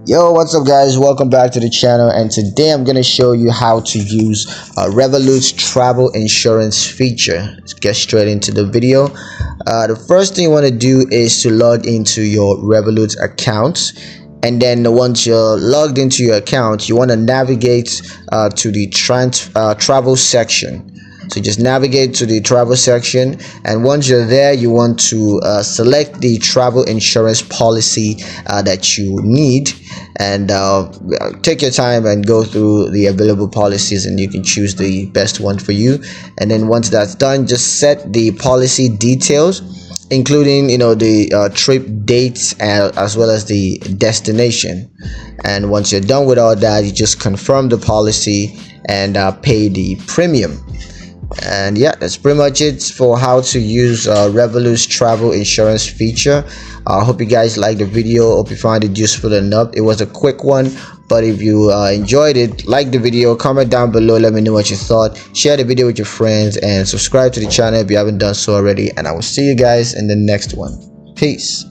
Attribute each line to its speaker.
Speaker 1: Yo, what's up guys, welcome back to the channel, and today I'm going to show you how to use Revolut's travel insurance feature. Let's get straight into the video. The first thing you want to do is to log into your Revolut account, and then once you're logged into your account, you want to navigate to the travel section. So just navigate to the travel section, and once you're there, you want to select the travel insurance policy that you need, and take your time and go through the available policies, and you can choose the best one for you. And then once that's done, just set the policy details, including the trip dates as well as the destination. And once you're done with all that, you just confirm the policy and pay the premium. And yeah, that's pretty much it for how to use Revolut's travel insurance feature. I hope you guys liked the video. Hope you found it useful enough. It was a quick one, but if you enjoyed it, like the video, comment down below, let me know what you thought, share the video with your friends, and subscribe to the channel if you haven't done so already. And I will see you guys in the next one. Peace.